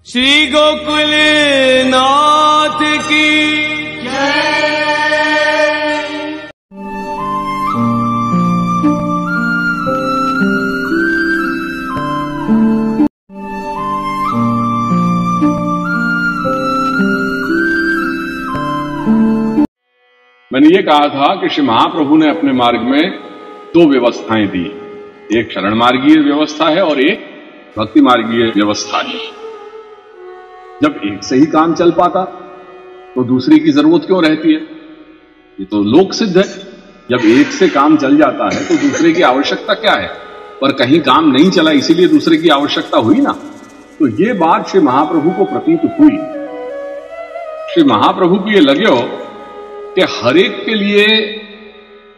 श्री गोकुल नाथ की जय। मैंने ये कहा था कि श्री महाप्रभु ने अपने मार्ग में दो व्यवस्थाएं दी, एक शरण मार्गीय व्यवस्था है और एक भक्ति मार्गीय व्यवस्था है। जब एक से ही काम चल पाता तो दूसरी की जरूरत क्यों रहती है? ये तो लोक सिद्ध है। जब एक से काम चल जाता है तो दूसरे की आवश्यकता क्या है? पर कहीं काम नहीं चला इसीलिए दूसरे की आवश्यकता हुई ना। तो ये बात श्री महाप्रभु को प्रतीत हुई। श्री महाप्रभु को ये लगे हो कि हर एक के लिए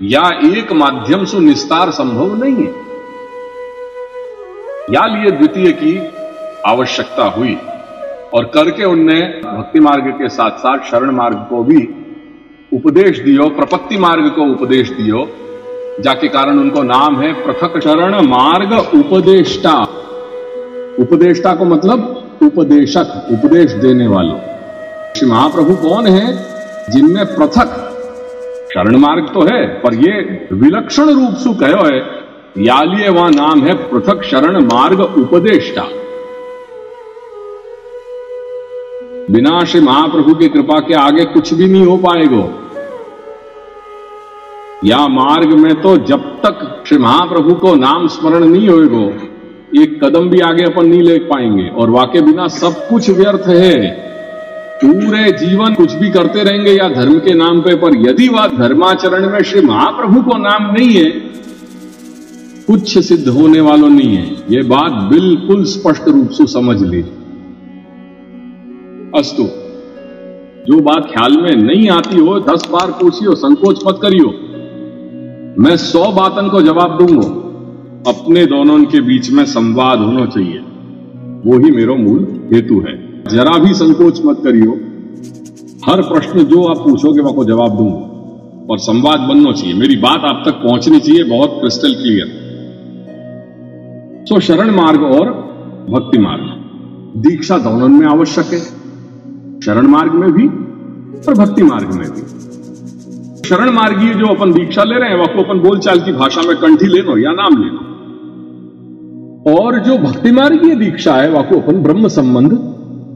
या एक माध्यम से निस्तार संभव नहीं है, या लिए द्वितीय की आवश्यकता हुई और करके उनने भक्ति मार्ग के साथ साथ शरण मार्ग को भी उपदेश दियो, प्रपत्ति मार्ग को उपदेश दियो, जाके कारण उनको नाम है पृथक शरण मार्ग उपदेष्टा। उपदेष्टा को मतलब उपदेशक, उपदेश देने वालों। श्री महाप्रभु कौन है? जिनमें पृथक शरण मार्ग तो है पर ये विलक्षण रूप से कहो है, यालिए वह नाम है पृथक शरण मार्ग उपदेष्टा। बिना श्री महाप्रभु की कृपा के आगे कुछ भी नहीं हो पाएगा। या मार्ग में तो जब तक श्री महाप्रभु को नाम स्मरण नहीं होएगा एक कदम भी आगे अपन नहीं ले पाएंगे, और वाके बिना सब कुछ व्यर्थ है। पूरे जीवन कुछ भी करते रहेंगे या धर्म के नाम पे, पर यदि वह धर्माचरण में श्री महाप्रभु को नाम नहीं है कुछ सिद्ध होने वालों नहीं है। ये बात बिल्कुल स्पष्ट रूप से समझ लीजिए। अस्तु, जो बात ख्याल में नहीं आती हो 10 बार पूछियो, संकोच मत करियो। मैं 100 बातन को जवाब दूंगा। अपने दोनों के बीच में संवाद होना चाहिए, वो ही मेरा मूल हेतु है। जरा भी संकोच मत करियो। हर प्रश्न जो आप पूछोगे मैं को जवाब दूंगा और संवाद बनना चाहिए। मेरी बात आप तक पहुंचनी चाहिए बहुत क्रिस्टल क्लियर। सो शरण मार्ग और भक्ति मार्ग, दीक्षा दोनों में आवश्यक है, शरण मार्ग में भी और भक्ति मार्ग में भी। शरण मार्गीय जो अपन दीक्षा ले रहे हैं वह अपन बोलचाल की भाषा में कंठी लेनो या नाम लेनो, और जो भक्ति मार्गीय दीक्षा है वह को अपन ब्रह्म संबंध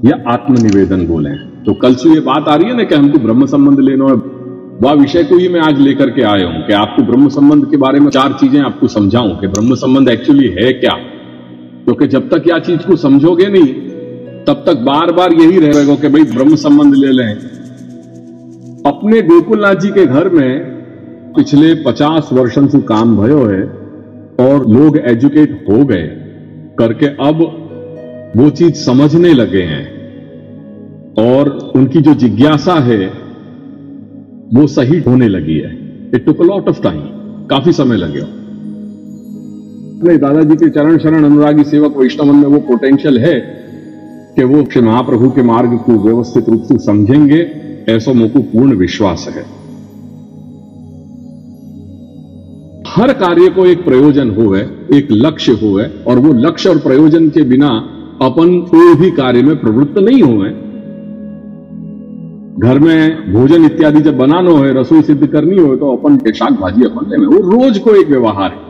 या आत्मनिवेदन बोले। तो कल से ये बात आ रही है ना कि हमको ब्रह्म संबंध लेना है, वह विषय को ही मैं आज लेकर के आया हूं कि आपको ब्रह्म संबंध के बारे में 4 चीजें आपको समझाऊं कि ब्रह्म संबंध एक्चुअली है क्या। क्योंकि जब तक यह चीज को समझोगे नहीं तब तक बार बार यही रहेगा कि भाई ब्रह्म संबंध ले लें। अपने गोकुलनाथ जी के घर में पिछले 50 वर्षों से काम भयो है और लोग एजुकेट हो गए करके अब वो चीज समझने लगे हैं, और उनकी जो जिज्ञासा है वो सही होने लगी है। It took a lot of time, काफी समय लगे। दादाजी के चरण शरण अनुरागी सेवक वैष्णव में वो पोटेंशियल है कि वो श्री महाप्रभु के मार्ग को व्यवस्थित रूप से समझेंगे, ऐसा मुझको पूर्ण विश्वास है। हर कार्य को एक प्रयोजन होवे, एक लक्ष्य होवे, और वो लक्ष्य और प्रयोजन के बिना अपन कोई भी कार्य में प्रवृत्त नहीं होवे। घर में भोजन इत्यादि जब बनाना हो, रसोई सिद्ध करनी हो तो अपन के शाक भाजी अपन ले, वो रोज को एक व्यवहार है।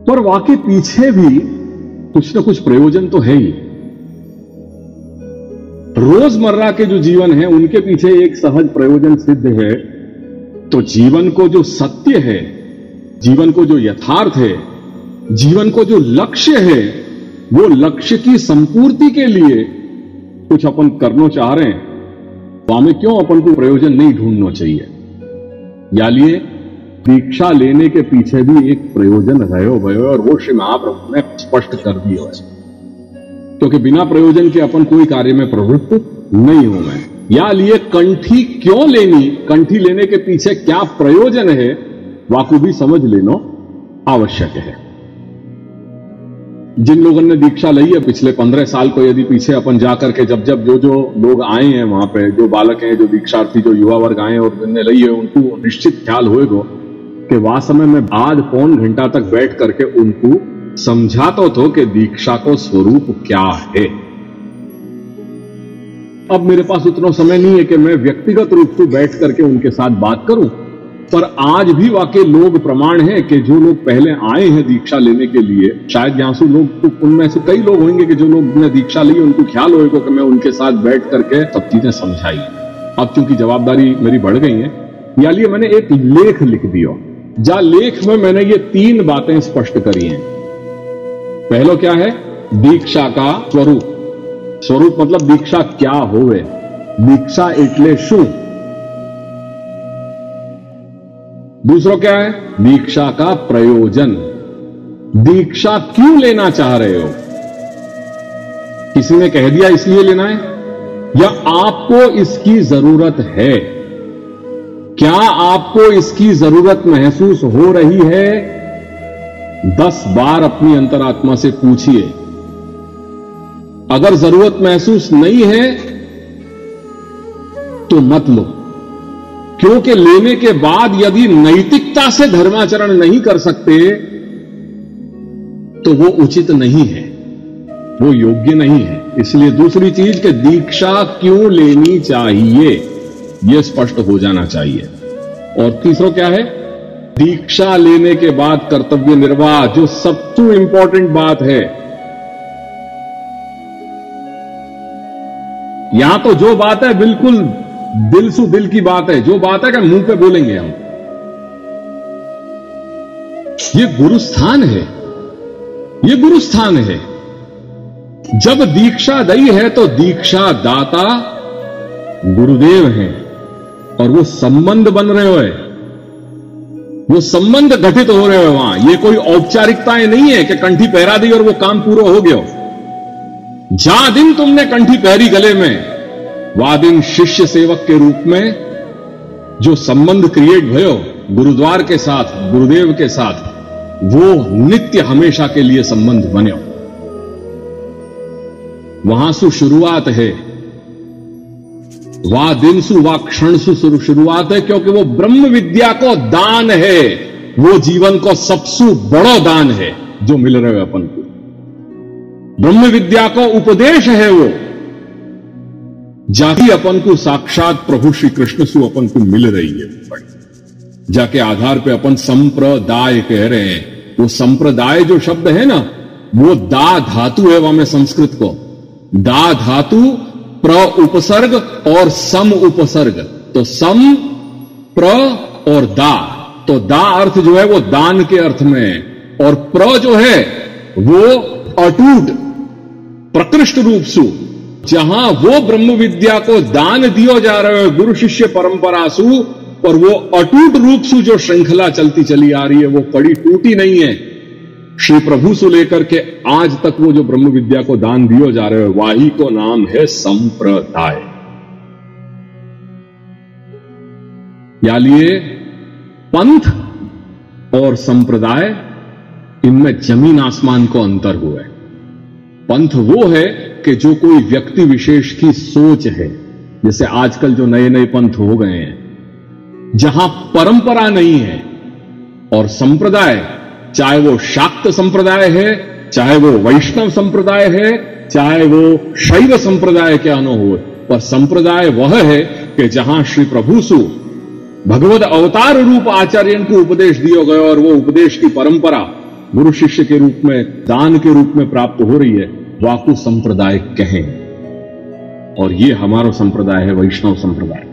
पर वाकई पीछे भी कुछ ना कुछ प्रयोजन तो है ही। रोजमर्रा के जो जीवन है उनके पीछे एक सहज प्रयोजन सिद्ध है। तो जीवन को जो सत्य है, जीवन को जो यथार्थ है, जीवन को जो लक्ष्य है, वो लक्ष्य की संपूर्ति के लिए कुछ अपन करना चाह रहे हैं तो हमें क्यों अपन को प्रयोजन नहीं ढूंढना चाहिए। या लिए दीक्षा लेने के पीछे भी एक प्रयोजन रहो भयो, और वो श्री महाप्रभु ने स्पष्ट कर दिया है। क्योंकि बिना प्रयोजन के अपन कोई कार्य में प्रवृत्त नहीं हो गए। या लिए कंठी क्यों लेनी, कंठी लेने के पीछे क्या प्रयोजन है, वाकू भी समझ लेना आवश्यक है। जिन लोगों ने दीक्षा ली है पिछले 15 साल को यदि पीछे अपन जाकर के जब जो लोग आए हैं वहां पे, जो बालक हैं, जो दीक्षार्थी, जो युवा वर्ग आए और जिनने ली है, उनको निश्चित ख्याल होएगा कि वह समय में आध पौन घंटा तक बैठ करके उनको समझाता तो कि दीक्षा को स्वरूप क्या है। अब मेरे पास उतना समय नहीं है कि मैं व्यक्तिगत रूप से बैठ करके उनके साथ बात करूं, पर आज भी वाकई लोग प्रमाण है कि जो लोग पहले आए हैं दीक्षा लेने के लिए, शायद यहां से लोग तो उनमें से कई लोग होंगे कि जो लोग ने दीक्षा ली उनको ख्याल होगा कि मैं उनके साथ बैठ करके सब चीजें समझाई। अब चूंकि जवाबदारी मेरी बढ़ गई है, या लिए मैंने एक लेख लिख दिया, जा लेख में मैंने ये 3 बातें स्पष्ट करी हैं। पहला क्या है? दीक्षा का स्वरूप। स्वरूप मतलब दीक्षा क्या होवे, दीक्षा एटले शू। दूसरा क्या है? दीक्षा का प्रयोजन, दीक्षा क्यों लेना चाह रहे हो? किसी ने कह दिया इसलिए लेना है, या आपको इसकी जरूरत है? क्या आपको इसकी जरूरत महसूस हो रही है? 10 बार अपनी अंतरात्मा से पूछिए। अगर जरूरत महसूस नहीं है तो मत लो, क्योंकि लेने के बाद यदि नैतिकता से धर्माचरण नहीं कर सकते तो वो उचित नहीं है, वो योग्य नहीं है। इसलिए दूसरी चीज कि दीक्षा क्यों लेनी चाहिए यह स्पष्ट हो जाना चाहिए। और तीसरा क्या है? दीक्षा लेने के बाद कर्तव्य निर्वाह, जो सबसे इंपॉर्टेंट बात है। यहां तो जो बात है बिल्कुल दिल से दिल की बात है, जो बात है कि मुंह पे बोलेंगे हम। ये गुरुस्थान है, ये गुरुस्थान है। जब दीक्षा दई है तो दीक्षा दाता गुरुदेव हैं, और वो संबंध बन रहे हो, वो संबंध गठित हो रहे हो वहां। ये कोई औपचारिकताएं नहीं है कि कंठी पहरा दी और वो काम पूरा हो गया। जा दिन तुमने कंठी पहरी गले में, वह दिन शिष्य सेवक के रूप में जो संबंध क्रिएट भयो गुरुद्वार के साथ, गुरुदेव के साथ, वो नित्य हमेशा के लिए संबंध बने। वहां से शुरुआत है, वह दिन सु वह क्षण सु शुरुआत है, क्योंकि वो ब्रह्म विद्या को दान है, वो जीवन को सबसे बड़ा दान है जो मिल रहे हो अपन को। ब्रह्म विद्या को उपदेश है वो, जाके अपन को साक्षात प्रभु श्री कृष्ण से अपन को मिल रही है। जाके आधार पे अपन संप्रदाय कह रहे हैं। वो संप्रदाय जो शब्द है ना, वो दा धातु है वहां में संस्कृत को। दा धातु प्र उपसर्ग और सम उपसर्ग, तो सम प्र और दा, तो दा अर्थ जो है वो दान के अर्थ में, और प्र जो है वो अटूट प्रकृष्ट रूप से, जहां वो ब्रह्म विद्या को दान दियो जा रहे हो गुरु शिष्य परंपरा सु, और वो अटूट रूप से जो श्रृंखला चलती चली आ रही है वो कड़ी टूटी नहीं है। श्री प्रभु से लेकर के आज तक वो जो ब्रह्म विद्या को दान दियो जा रहे हो, वाही को नाम है संप्रदाय। या लिए पंथ और संप्रदाय, इनमें जमीन आसमान को अंतर हुआ है। पंथ वो है कि जो कोई व्यक्ति विशेष की सोच है, जैसे आजकल जो नए नए पंथ हो गए हैं जहां परंपरा नहीं है। और संप्रदाय, चाहे वो शाक्त संप्रदाय है, चाहे वो वैष्णव संप्रदाय है, चाहे वो शैव संप्रदाय क्या न हो, पर संप्रदाय वह है कि जहां श्री प्रभु सु भगवद अवतार रूप आचार्य को उपदेश दिया गया और वो उपदेश की परंपरा गुरु शिष्य के रूप में, दान के रूप में प्राप्त हो रही है, वाकु संप्रदाय कहें। और ये हमारा संप्रदाय है, वैष्णव संप्रदाय।